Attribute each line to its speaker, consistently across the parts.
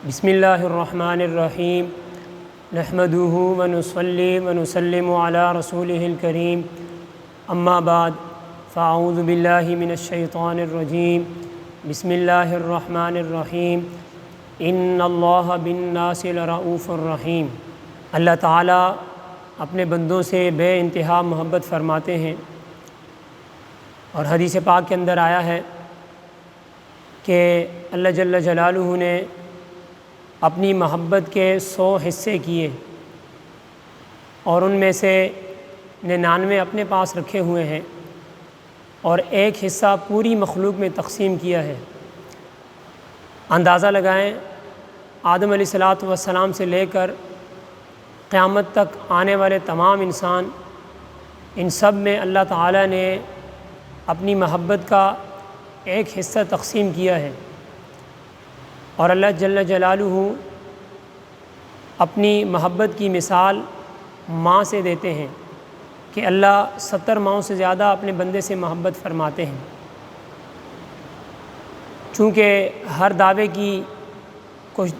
Speaker 1: بسم اللہ الرحمن الرحیم نحمدہ ونصلی ونسلم علی رسولہ الکریم اما بعد فاعوذ باللہ من الشیطان الرجیم بسم اللہ الرحمن الرحیم ان اللہ بالناس لرؤوف الرحیم۔ اللہ تعالیٰ اپنے بندوں سے بے انتہا محبت فرماتے ہیں، اور حدیث پاک کے اندر آیا ہے کہ اللہ جل جلالہ نے اپنی محبت کے 100 حصے کیے، اور ان میں سے 99 اپنے پاس رکھے ہوئے ہیں، اور ایک حصہ پوری مخلوق میں تقسیم کیا ہے۔ اندازہ لگائیں، آدم علیہ السلام سے لے کر قیامت تک آنے والے تمام انسان، ان سب میں اللہ تعالیٰ نے اپنی محبت کا ایک حصہ تقسیم کیا ہے۔ اور اللہ جل جلالہ اپنی محبت کی مثال ماں سے دیتے ہیں کہ اللہ 70 ماؤں سے زیادہ اپنے بندے سے محبت فرماتے ہیں۔ چونکہ ہر دعوے کی کچھ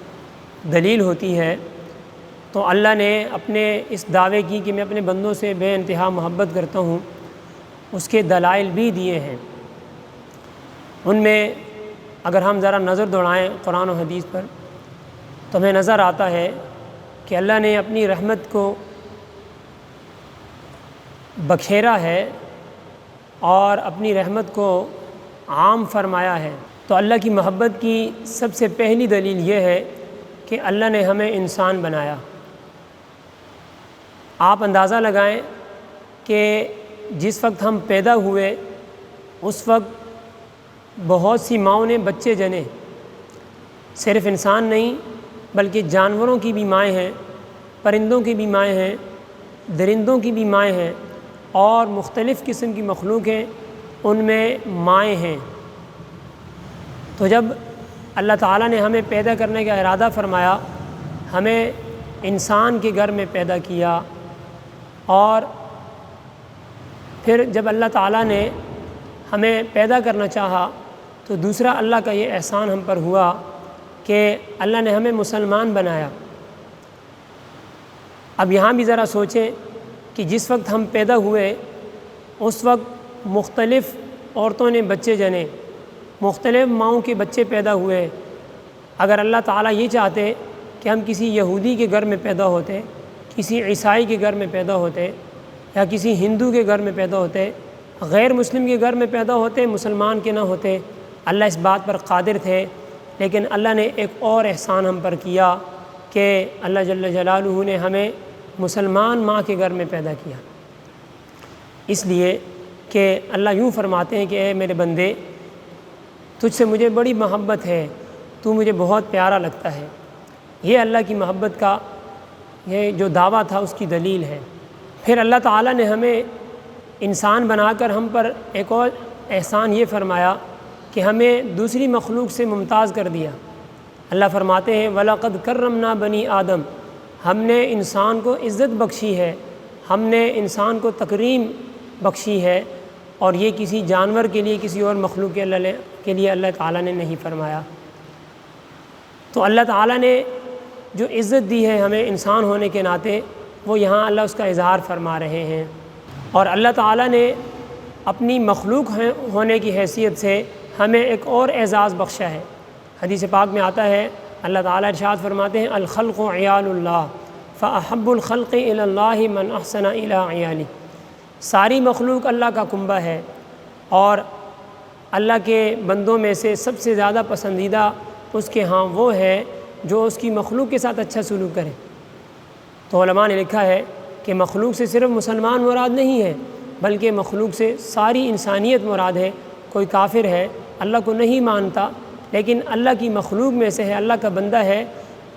Speaker 1: دلیل ہوتی ہے، تو اللہ نے اپنے اس دعوے کی کہ میں اپنے بندوں سے بے انتہا محبت کرتا ہوں، اس کے دلائل بھی دیے ہیں۔ ان میں اگر ہم ذرا نظر دوڑائیں قرآن و حدیث پر، تو ہمیں نظر آتا ہے کہ اللہ نے اپنی رحمت کو بکھیرا ہے اور اپنی رحمت کو عام فرمایا ہے۔ تو اللہ کی محبت کی سب سے پہلی دلیل یہ ہے کہ اللہ نے ہمیں انسان بنایا۔ آپ اندازہ لگائیں کہ جس وقت ہم پیدا ہوئے اس وقت بہت سی ماؤں نے بچے جنے، صرف انسان نہیں بلکہ جانوروں کی بھی مائیں ہیں، پرندوں کی بھی مائیں ہیں، درندوں کی بھی مائیں ہیں، اور مختلف قسم کی مخلوق ہیں، ان میں مائیں ہیں۔ تو جب اللہ تعالیٰ نے ہمیں پیدا کرنے کا ارادہ فرمایا، ہمیں انسان کے گھر میں پیدا کیا، اور پھر جب اللہ تعالیٰ نے ہمیں پیدا کرنا چاہا تو دوسرا اللہ کا یہ احسان ہم پر ہوا کہ اللہ نے ہمیں مسلمان بنایا۔ اب یہاں بھی ذرا سوچیں کہ جس وقت ہم پیدا ہوئے اس وقت مختلف عورتوں نے بچے جنے، مختلف ماؤں کے بچے پیدا ہوئے۔ اگر اللہ تعالیٰ یہ چاہتے کہ ہم کسی یہودی کے گھر میں پیدا ہوتے، کسی عیسائی کے گھر میں پیدا ہوتے، یا کسی ہندو کے گھر میں پیدا ہوتے، غیر مسلم کے گھر میں پیدا ہوتے، مسلمان کے نہ ہوتے، اللہ اس بات پر قادر تھے۔ لیکن اللہ نے ایک اور احسان ہم پر کیا کہ اللہ جل جلالہ نے ہمیں مسلمان ماں کے گھر میں پیدا کیا، اس لیے کہ اللہ یوں فرماتے ہیں کہ اے میرے بندے، تجھ سے مجھے بڑی محبت ہے، تو مجھے بہت پیارا لگتا ہے۔ یہ اللہ کی محبت کا یہ جو دعویٰ تھا اس کی دلیل ہے۔ پھر اللہ تعالیٰ نے ہمیں انسان بنا کر ہم پر ایک اور احسان یہ فرمایا کہ ہمیں دوسری مخلوق سے ممتاز کر دیا۔ اللہ فرماتے ہیں وَلَقَدْ كَرَّمْنَا بَنِي آدم، ہم نے انسان کو عزت بخشی ہے، ہم نے انسان کو تکریم بخشی ہے، اور یہ کسی جانور کے لیے، کسی اور مخلوق کے لیے اللہ تعالیٰ نے نہیں فرمایا۔ تو اللہ تعالیٰ نے جو عزت دی ہے ہمیں انسان ہونے کے ناطے، وہ یہاں اللہ اس کا اظہار فرما رہے ہیں۔ اور اللہ تعالیٰ نے اپنی مخلوق ہونے کی حیثیت سے ہمیں ایک اور اعزاز بخشا ہے۔ حدیث پاک میں آتا ہے، اللہ تعالیٰ ارشاد فرماتے ہیں الخلق عیال اللہ فاحب الخلق الی اللہ من احسن الی عیالی۔ ساری مخلوق اللہ کا کنبہ ہے، اور اللہ کے بندوں میں سے سب سے زیادہ پسندیدہ اس کے ہاں وہ ہے جو اس کی مخلوق کے ساتھ اچھا سلوک کرے۔ تو علماء نے لکھا ہے کہ مخلوق سے صرف مسلمان مراد نہیں ہے، بلکہ مخلوق سے ساری انسانیت مراد ہے۔ کوئی کافر ہے، اللہ کو نہیں مانتا، لیکن اللہ کی مخلوق میں سے ہے، اللہ کا بندہ ہے،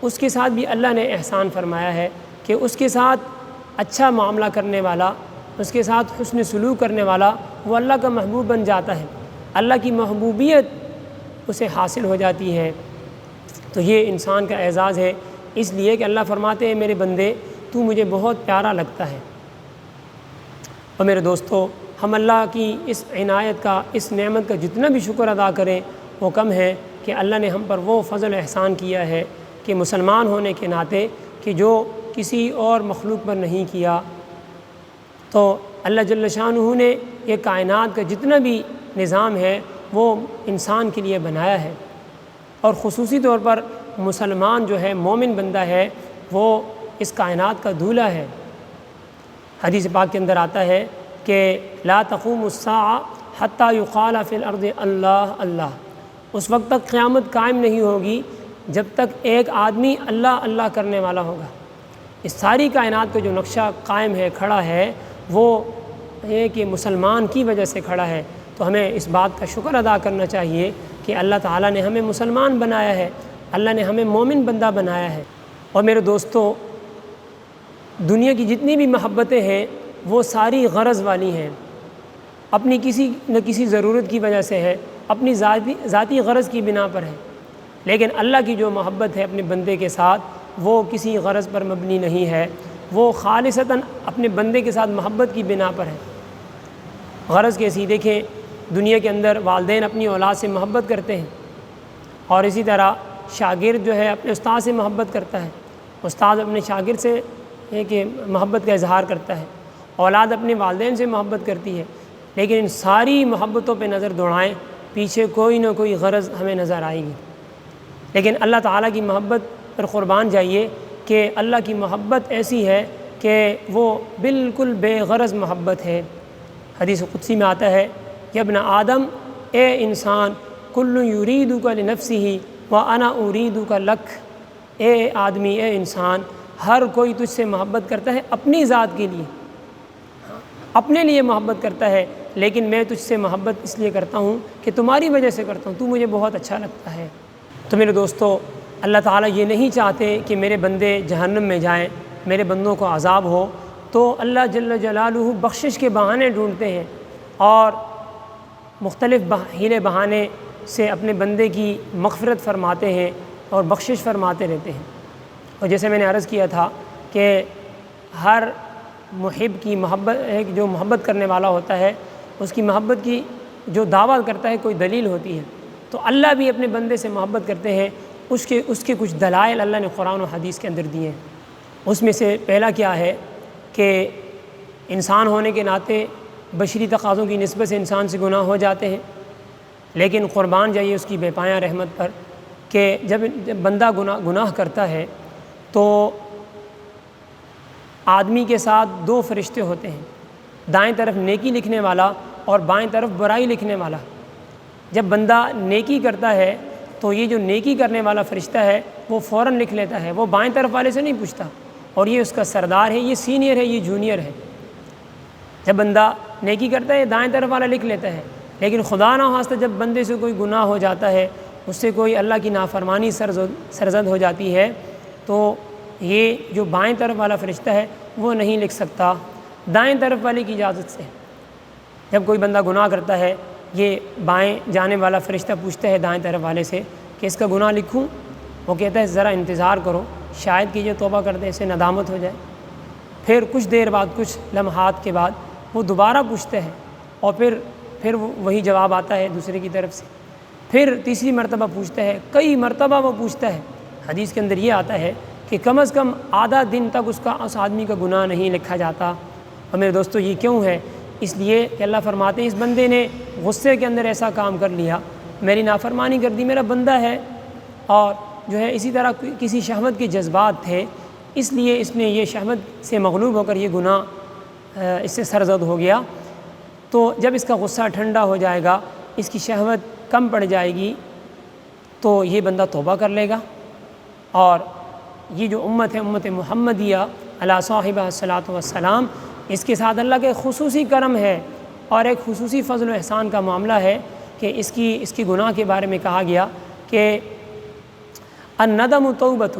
Speaker 1: اس کے ساتھ بھی اللہ نے احسان فرمایا ہے کہ اس کے ساتھ اچھا معاملہ کرنے والا، اس کے ساتھ حسن سلوک کرنے والا، وہ اللہ کا محبوب بن جاتا ہے، اللہ کی محبوبیت اسے حاصل ہو جاتی ہے۔ تو یہ انسان کا اعزاز ہے، اس لیے کہ اللہ فرماتے ہیں میرے بندے تو مجھے بہت پیارا لگتا ہے۔ اور میرے دوستو، ہم اللہ کی اس عنایت کا، اس نعمت کا جتنا بھی شکر ادا کریں وہ کم ہے کہ اللہ نے ہم پر وہ فضل و احسان کیا ہے کہ مسلمان ہونے کے ناطے کہ جو کسی اور مخلوق پر نہیں کیا، تو اللہ جل شانہ نے یہ کائنات کا جتنا بھی نظام ہے وہ انسان کے لیے بنایا ہے، اور خصوصی طور پر مسلمان جو ہے، مومن بندہ ہے، وہ اس کائنات کا دولہ ہے۔ حدیث پاک کے اندر آتا ہے کہ لا تقوم الساعہ حتیٰ یقال فی الارض اللہ اللہ، اس وقت تک قیامت قائم نہیں ہوگی جب تک ایک آدمی اللہ اللہ کرنے والا ہوگا۔ اس ساری کائنات کا جو نقشہ قائم ہے، کھڑا ہے، وہ یہ کہ مسلمان کی وجہ سے کھڑا ہے۔ تو ہمیں اس بات کا شکر ادا کرنا چاہیے کہ اللہ تعالیٰ نے ہمیں مسلمان بنایا ہے، اللہ نے ہمیں مومن بندہ بنایا ہے۔ اور میرے دوستو، دنیا کی جتنی بھی محبتیں ہیں وہ ساری غرض والی ہیں، اپنی کسی نہ کسی ضرورت کی وجہ سے ہے، اپنی ذاتی غرض کی بنا پر ہے۔ لیکن اللہ کی جو محبت ہے اپنے بندے کے ساتھ، وہ کسی غرض پر مبنی نہیں ہے، وہ خالصتاً اپنے بندے کے ساتھ محبت کی بنا پر ہے۔ غرض کیسی؟ دیکھیں، دنیا کے اندر والدین اپنی اولاد سے محبت کرتے ہیں، اور اسی طرح شاگرد جو ہے اپنے استاد سے محبت کرتا ہے، استاد اپنے شاگرد سے ہے کہ محبت کا اظہار کرتا ہے، اولاد اپنے والدین سے محبت کرتی ہے۔ لیکن ان ساری محبتوں پہ نظر دوڑائیں، پیچھے کوئی نہ کوئی غرض ہمیں نظر آئے گی۔ لیکن اللہ تعالیٰ کی محبت پر قربان جائیے کہ اللہ کی محبت ایسی ہے کہ وہ بالکل بے غرض محبت ہے۔ حدیث قدسی میں آتا ہے کہ ابن آدم، اے انسان، کل یریدک لنفسہ وانا اریدک لک، اے آدمی، اے انسان، ہر کوئی تجھ سے محبت کرتا ہے اپنی ذات کے لیے، اپنے لیے محبت کرتا ہے، لیکن میں تجھ سے محبت اس لیے کرتا ہوں کہ تمہاری وجہ سے کرتا ہوں، تو مجھے بہت اچھا لگتا ہے۔ تو میرے دوستو، اللہ تعالیٰ یہ نہیں چاہتے کہ میرے بندے جہنم میں جائیں، میرے بندوں کو عذاب ہو، تو اللہ جل جلالہ بخشش کے بہانے ڈھونڈتے ہیں اور مختلف ہیلے بہانے سے اپنے بندے کی مغفرت فرماتے ہیں اور بخشش فرماتے رہتے ہیں۔ اور جیسے میں نے عرض کیا تھا کہ ہر محب کی محبت، ایک جو محبت کرنے والا ہوتا ہے، اس کی محبت کی جو دعویٰ کرتا ہے کوئی دلیل ہوتی ہے، تو اللہ بھی اپنے بندے سے محبت کرتے ہیں، اس کے کچھ دلائل اللہ نے قرآن و حدیث کے اندر دیے ہیں۔ اس میں سے پہلا کیا ہے کہ انسان ہونے کے ناطے بشری تقاضوں کی نسبت سے انسان سے گناہ ہو جاتے ہیں، لیکن قربان جائیے اس کی بے پایاں رحمت پر کہ جب بندہ گناہ کرتا ہے تو آدمی کے ساتھ دو فرشتے ہوتے ہیں، دائیں طرف نیکی لکھنے والا اور بائیں طرف برائی لکھنے والا۔ جب بندہ نیکی کرتا ہے تو یہ جو نیکی کرنے والا فرشتہ ہے وہ فوراً لکھ لیتا ہے، وہ بائیں طرف والے سے نہیں پوچھتا، اور یہ اس کا سردار ہے، یہ سینئر ہے، یہ جونیئر ہے۔ جب بندہ نیکی کرتا ہے دائیں طرف والا لکھ لیتا ہے، لیکن خدا نہ خواستہ جب بندے سے کوئی گناہ ہو جاتا ہے، اس سے کوئی اللہ کی نافرمانی سرزد ہو جاتی ہے، تو یہ جو بائیں طرف والا فرشتہ ہے وہ نہیں لکھ سکتا، دائیں طرف والے کی اجازت سے۔ جب کوئی بندہ گناہ کرتا ہے، یہ بائیں جانے والا فرشتہ پوچھتا ہے دائیں طرف والے سے کہ اس کا گناہ لکھوں؟ وہ کہتا ہے ذرا انتظار کرو، شاید کہ یہ توبہ کر دے، اسے ندامت ہو جائے۔ پھر کچھ دیر بعد، کچھ لمحات کے بعد وہ دوبارہ پوچھتا ہے، اور پھر وہی جواب آتا ہے دوسرے کی طرف سے۔ پھر تیسری مرتبہ پوچھتا ہے، کئی مرتبہ وہ پوچھتا ہے۔ حدیث کے اندر یہ آتا ہے کہ کم از کم آدھا دن تک اس آدمی کا گناہ نہیں لکھا جاتا۔ اور میرے دوستو، یہ کیوں ہے؟ اس لیے کہ اللہ فرماتے ہیں اس بندے نے غصے کے اندر ایسا کام کر لیا، میری نافرمانی کر دی، میرا بندہ ہے، اور جو ہے اسی طرح کسی شہوت کے جذبات تھے، اس لیے اس نے یہ شہوت سے مغلوب ہو کر یہ گناہ اس سے سرزد ہو گیا۔ تو جب اس کا غصہ ٹھنڈا ہو جائے گا، اس کی شہوت کم پڑ جائے گی، تو یہ بندہ توبہ کر لے گا، اور یہ جو امت ہے، امت محمدیہ علی صاحبہ الصلاۃ والسلام، اس کے ساتھ اللہ کا ایک خصوصی کرم ہے اور ایک خصوصی فضل و احسان کا معاملہ ہے کہ اس کی گناہ کے بارے میں کہا گیا کہ الندم توبۃ،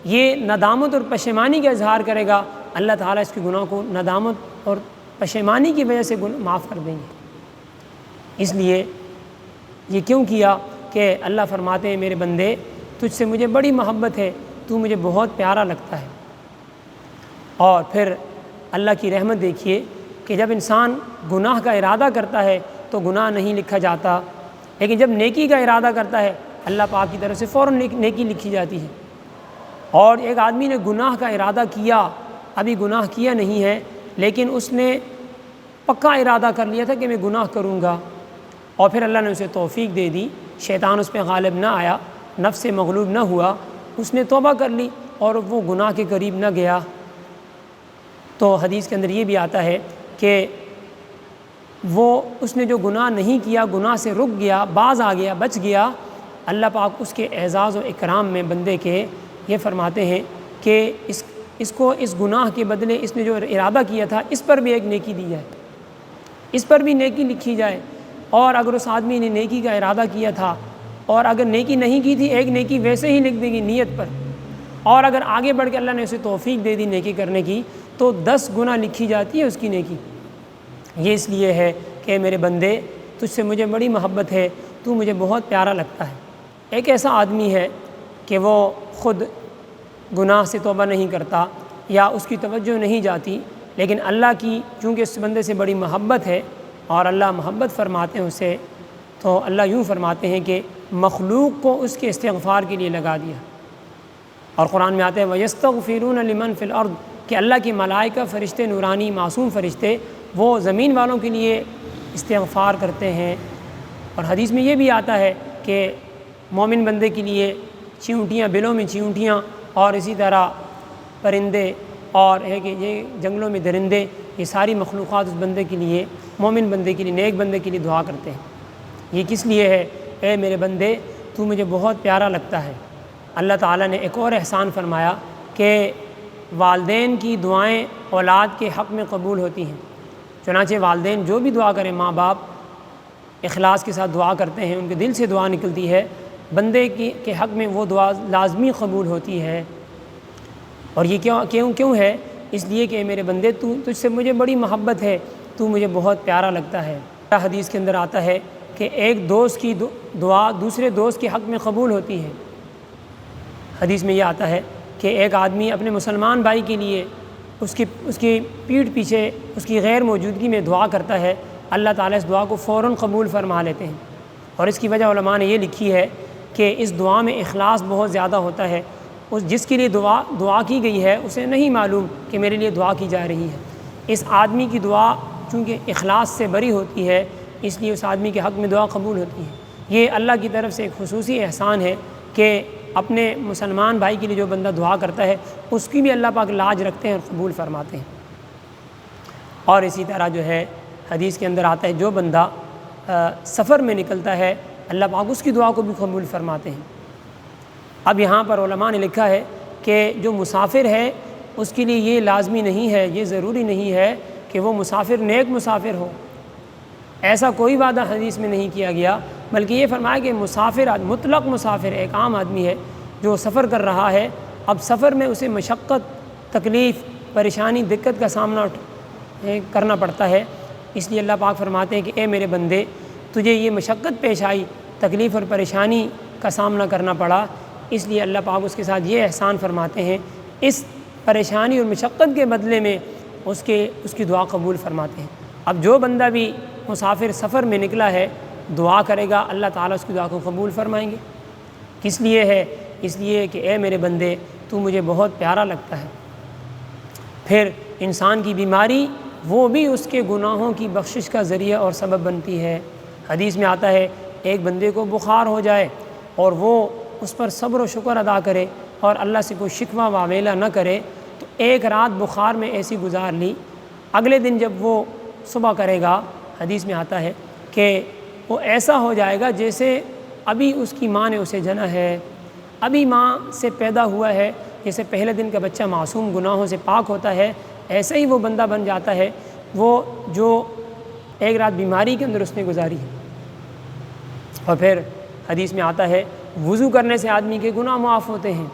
Speaker 1: یہ ندامت اور پشیمانی کا اظہار کرے گا، اللہ تعالیٰ اس کے گناہ کو ندامت اور پشیمانی کی وجہ سے معاف کر دیں گے۔ اس لیے یہ کیوں کیا کہ اللہ فرماتے ہیں میرے بندے، تجھ سے مجھے بڑی محبت ہے، تو مجھے بہت پیارا لگتا ہے۔ اور پھر اللہ کی رحمت دیکھیے کہ جب انسان گناہ کا ارادہ کرتا ہے تو گناہ نہیں لکھا جاتا، لیکن جب نیکی کا ارادہ کرتا ہے اللہ پاک کی طرف سے فوراً نیکی لکھی جاتی ہے۔ اور ایک آدمی نے گناہ کا ارادہ کیا، ابھی گناہ کیا نہیں ہے لیکن اس نے پکا ارادہ کر لیا تھا کہ میں گناہ کروں گا، اور پھر اللہ نے اسے توفیق دے دی، شیطان اس پہ غالب نہ آیا، نفس سے مغلوب نہ ہوا، اس نے توبہ کر لی اور وہ گناہ کے قریب نہ گیا۔ تو حدیث کے اندر یہ بھی آتا ہے کہ اس نے جو گناہ نہیں کیا، گناہ سے رک گیا، باز آ گیا، بچ گیا، اللہ پاک اس کے اعزاز و اکرام میں بندے کے یہ فرماتے ہیں کہ اس کو اس گناہ کے بدلے اس نے جو ارادہ کیا تھا اس پر بھی ایک نیکی دی جائے، اس پر بھی نیکی لکھی جائے۔ اور اگر اس آدمی نے نیکی کا ارادہ کیا تھا اور اگر نیکی نہیں کی تھی، ایک نیکی ویسے ہی لکھ دے گی نیت پر، اور اگر آگے بڑھ کے اللہ نے اسے توفیق دے دی نیکی کرنے کی تو 10 گنا لکھی جاتی ہے اس کی نیکی۔ یہ اس لیے ہے کہ میرے بندے تجھ سے مجھے بڑی محبت ہے، تو مجھے بہت پیارا لگتا ہے۔ ایک ایسا آدمی ہے کہ وہ خود گناہ سے توبہ نہیں کرتا یا اس کی توجہ نہیں جاتی، لیکن اللہ کی چونکہ اس بندے سے بڑی محبت ہے اور اللہ محبت فرماتے ہیں اسے، تو اللہ یوں فرماتے ہیں کہ مخلوق کو اس کے استغفار کے لیے لگا دیا۔ اور قرآن میں آتے ہیں وَيَسْتَغْفِرُونَ لِمَنْ فِي الْأَرْضِ کہ اللہ کی ملائکہ فرشتے، نورانی معصوم فرشتے، وہ زمین والوں کے لیے استغفار کرتے ہیں۔ اور حدیث میں یہ بھی آتا ہے کہ مومن بندے کے لیے چیونٹیاں، بلوں میں چیونٹیاں، اور اسی طرح پرندے، اور ہے کہ یہ جنگلوں میں درندے، یہ ساری مخلوقات اس بندے کے لیے، مومن بندے کے لیے، نیک بندے کے لیے دعا کرتے ہیں۔ یہ کس لیے ہے؟ اے میرے بندے تو مجھے بہت پیارا لگتا ہے۔ اللہ تعالیٰ نے ایک اور احسان فرمایا کہ والدین کی دعائیں اولاد کے حق میں قبول ہوتی ہیں، چنانچہ والدین جو بھی دعا کریں، ماں باپ اخلاص کے ساتھ دعا کرتے ہیں، ان کے دل سے دعا نکلتی ہے، بندے کے حق میں وہ دعا لازمی قبول ہوتی ہے۔ اور یہ کیوں ہے؟ اس لیے کہ میرے بندے تجھ سے مجھے بڑی محبت ہے، تو مجھے بہت پیارا لگتا ہے۔ حدیث کے اندر آتا ہے کہ ایک دوست کی دعا دوسرے دوست کے حق میں قبول ہوتی ہے۔ حدیث میں یہ آتا ہے کہ ایک آدمی اپنے مسلمان بھائی کے لیے اس کی پیٹھ پیچھے اس کی غیر موجودگی میں دعا کرتا ہے، اللہ تعالیٰ اس دعا کو فوراً قبول فرما لیتے ہیں۔ اور اس کی وجہ علماء نے یہ لکھی ہے کہ اس دعا میں اخلاص بہت زیادہ ہوتا ہے۔ جس کے لیے دعا کی گئی ہے اسے نہیں معلوم کہ میرے لیے دعا کی جا رہی ہے۔ اس آدمی کی دعا چونکہ اخلاص سے بری ہوتی ہے، اس لیے اس آدمی کے حق میں دعا قبول ہوتی ہے۔ یہ اللہ کی طرف سے ایک خصوصی احسان ہے کہ اپنے مسلمان بھائی کے لیے جو بندہ دعا کرتا ہے اس کی بھی اللہ پاک لاج رکھتے ہیں اور قبول فرماتے ہیں۔ اور اسی طرح جو ہے حدیث کے اندر آتا ہے جو بندہ سفر میں نکلتا ہے اللہ پاک اس کی دعا کو بھی قبول فرماتے ہیں۔ اب یہاں پر علماء نے لکھا ہے کہ جو مسافر ہے اس کے لیے یہ لازمی نہیں ہے، یہ ضروری نہیں ہے کہ وہ مسافر نیک مسافر ہو، ایسا کوئی وعدہ حدیث میں نہیں کیا گیا، بلکہ یہ فرمایا کہ مسافر مطلق مسافر ایک عام آدمی ہے جو سفر کر رہا ہے، اب سفر میں اسے مشقت، تکلیف، پریشانی، دقت کا سامنا کرنا پڑتا ہے، اس لیے اللہ پاک فرماتے ہیں کہ اے میرے بندے تجھے یہ مشقت پیش آئی، تکلیف اور پریشانی کا سامنا کرنا پڑا، اس لیے اللہ پاک اس کے ساتھ یہ احسان فرماتے ہیں، اس پریشانی اور مشقت کے بدلے میں اس کی دعا قبول فرماتے ہیں۔ اب جو بندہ بھی مسافر سفر میں نکلا ہے دعا کرے گا اللہ تعالیٰ اس کی دعا کو قبول فرمائیں گے۔ کس لیے ہے؟ اس لیے کہ اے میرے بندے تو مجھے بہت پیارا لگتا ہے۔ پھر انسان کی بیماری وہ بھی اس کے گناہوں کی بخشش کا ذریعہ اور سبب بنتی ہے۔ حدیث میں آتا ہے ایک بندے کو بخار ہو جائے اور وہ اس پر صبر و شکر ادا کرے اور اللہ سے کوئی شکوہ واویلا نہ کرے، تو ایک رات بخار میں ایسی گزار لی، اگلے دن جب وہ صبح کرے گا حدیث میں آتا ہے کہ وہ ایسا ہو جائے گا جیسے ابھی اس کی ماں نے اسے جنا ہے، ابھی ماں سے پیدا ہوا ہے، جیسے پہلے دن کا بچہ معصوم گناہوں سے پاک ہوتا ہے، ایسا ہی وہ بندہ بن جاتا ہے وہ جو ایک رات بیماری کے اندر اس نے گزاری ہے۔ اور پھر حدیث میں آتا ہے وضو کرنے سے آدمی کے گناہ معاف ہوتے ہیں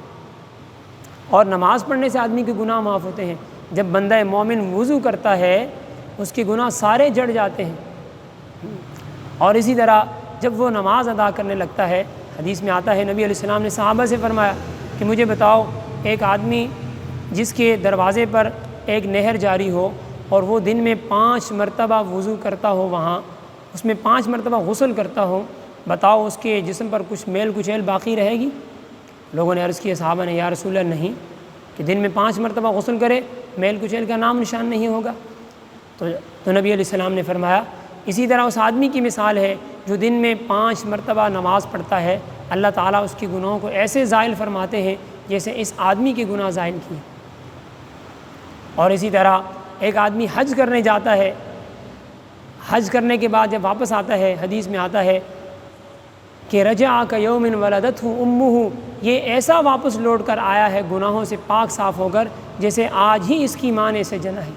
Speaker 1: اور نماز پڑھنے سے آدمی کے گناہ معاف ہوتے ہیں۔ جب بندہ مومن وضو کرتا ہے اس کے گناہ سارے جڑ جاتے ہیں۔ اور اسی طرح جب وہ نماز ادا کرنے لگتا ہے، حدیث میں آتا ہے نبی علیہ السلام نے صحابہ سے فرمایا کہ مجھے بتاؤ ایک آدمی جس کے دروازے پر ایک نہر جاری ہو اور وہ دن میں 5 مرتبہ وضو کرتا ہو، وہاں اس میں 5 مرتبہ غسل کرتا ہو، بتاؤ اس کے جسم پر کچھ میل کچیل باقی رہے گی؟ لوگوں نے عرض کیا صحابہ نے یا رسول اللہ نہیں، کہ دن میں 5 مرتبہ غسل کرے میل کچیل کا نام نشان نہیں ہوگا؟ تو نبی علیہ السلام نے فرمایا اسی طرح اس آدمی کی مثال ہے جو دن میں 5 مرتبہ نماز پڑھتا ہے، اللہ تعالیٰ اس کی گناہوں کو ایسے زائل فرماتے ہیں جیسے اس آدمی کے گناہ زائل کیے۔ اور اسی طرح ایک آدمی حج کرنے جاتا ہے، حج کرنے کے بعد جب واپس آتا ہے، حدیث میں آتا ہے کہ رجع کیوم ولدتہ امہ، یہ ایسا واپس لوٹ کر آیا ہے گناہوں سے پاک صاف ہو کر جیسے آج ہی اس کی ماں نے اسے جنا ہے۔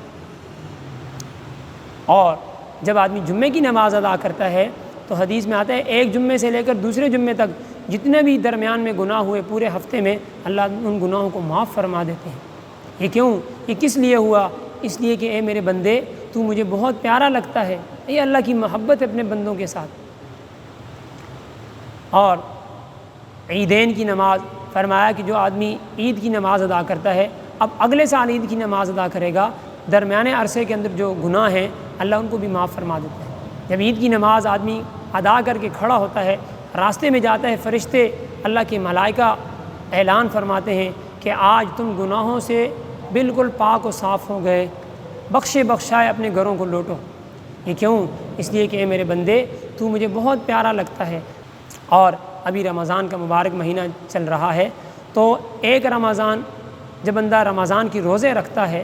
Speaker 1: اور جب آدمی جمعے کی نماز ادا کرتا ہے تو حدیث میں آتا ہے ایک جمعے سے لے کر دوسرے جمعے تک جتنے بھی درمیان میں گناہ ہوئے پورے ہفتے میں اللہ ان گناہوں کو معاف فرما دیتے ہیں۔ یہ کیوں؟ یہ کس لیے ہوا؟ اس لیے کہ اے میرے بندے تو مجھے بہت پیارا لگتا ہے۔ یہ اللہ کی محبت ہے اپنے بندوں کے ساتھ۔ اور عیدین کی نماز فرمایا کہ جو آدمی عید کی نماز ادا کرتا ہے اب اگلے سال عید کی نماز ادا کرے گا، درمیانے عرصے کے اندر جو گناہ ہیں اللہ ان کو بھی معاف فرما دیتا ہے۔ جب عید کی نماز آدمی ادا کر کے کھڑا ہوتا ہے، راستے میں جاتا ہے، فرشتے اللہ کے ملائکہ اعلان فرماتے ہیں کہ آج تم گناہوں سے بالکل پاک و صاف ہو گئے، بخشے بخشائے اپنے گھروں کو لوٹو۔ یہ کیوں؟ اس لیے کہ اے میرے بندے تو مجھے بہت پیارا لگتا ہے۔ اور ابھی رمضان کا مبارک مہینہ چل رہا ہے، تو ایک رمضان جب بندہ رمضان کی روزے رکھتا ہے،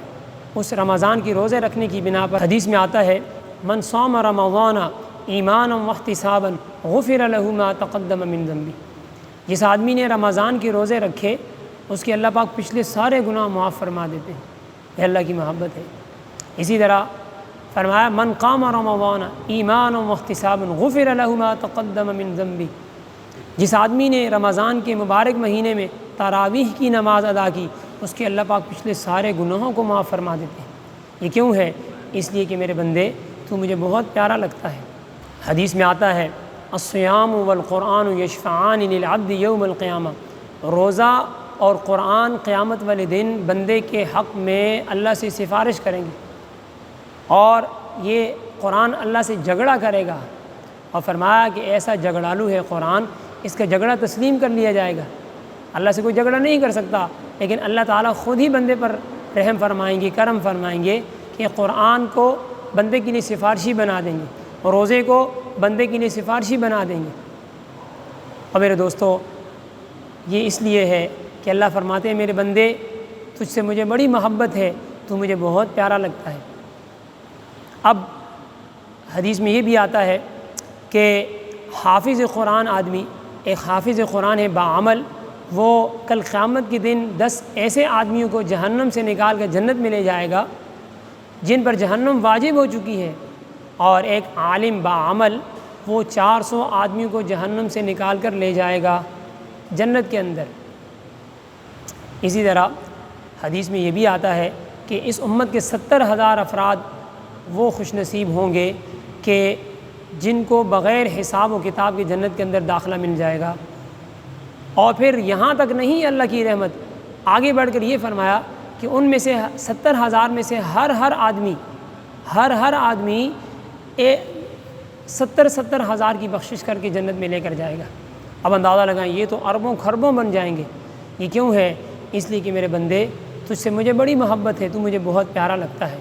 Speaker 1: اس رمضان کی روزے رکھنے کی بنا پر حدیث میں آتا ہے من صام رمضان ایمانا واحتسابا غفر له ما تقدم من ذنبہ، جس آدمی نے رمضان کے روزے رکھے اس کے اللہ پاک پچھلے سارے گناہ معاف فرما دیتے ہیں۔ یہ اللہ کی محبت ہے۔ اسی طرح فرمایا من قام رمضان ایمانا واحتسابا غفر له ما تقدم من ذنبہ، جس آدمی نے رمضان کے مبارک مہینے میں تراویح کی نماز ادا کی اس کے اللہ پاک پچھلے سارے گناہوں کو معاف فرما دیتے ہیں۔ یہ کیوں ہے؟ اس لیے کہ میرے بندے تو مجھے بہت پیارا لگتا ہے۔ حدیث میں آتا ہے الصیام والقرآن یشفعان للعبد یوم القیامہ، روزہ اور قرآن قیامت والے دن بندے کے حق میں اللہ سے سفارش کریں گے، اور یہ قرآن اللہ سے جھگڑا کرے گا، اور فرمایا کہ ایسا جھگڑالو ہے قرآن، اس کا جھگڑا تسلیم کر لیا جائے گا۔ اللہ سے کوئی جھگڑا نہیں کر سکتا، لیکن اللہ تعالیٰ خود ہی بندے پر رحم فرمائیں گے، کرم فرمائیں گے کہ قرآن کو بندے کے لیے سفارشی بنا دیں گے، اور روزے کو بندے کے لیے سفارشی بنا دیں گے۔ اور میرے دوستو یہ اس لیے ہے کہ اللہ فرماتے ہیں میرے بندے تجھ سے مجھے بڑی محبت ہے، تو مجھے بہت پیارا لگتا ہے۔ اب حدیث میں یہ بھی آتا ہے کہ حافظ قرآن آدمی، ایک حافظ قرآن ہے باعمل، وہ کل قیامت کے دن 10 ایسے آدمیوں کو جہنم سے نکال کر جنت میں لے جائے گا جن پر جہنم واجب ہو چکی ہے، اور ایک عالم باعمل وہ 400 آدمیوں کو جہنم سے نکال کر لے جائے گا جنت کے اندر۔ اسی طرح حدیث میں یہ بھی آتا ہے کہ اس امت کے 70,000 افراد وہ خوش نصیب ہوں گے کہ جن کو بغیر حساب و کتاب کی جنت کے اندر داخلہ مل جائے گا۔ اور پھر یہاں تک نہیں اللہ کی رحمت، آگے بڑھ کر یہ فرمایا کہ ان میں سے 70,000 میں سے ہر آدمی 70,000 کی بخشش کر کے جنت میں لے کر جائے گا۔ اب اندازہ لگائیں یہ تو اربوں خربوں بن جائیں گے۔ یہ کیوں ہے؟ اس لیے کہ میرے بندے تجھ سے مجھے بڑی محبت ہے، تو مجھے بہت پیارا لگتا ہے۔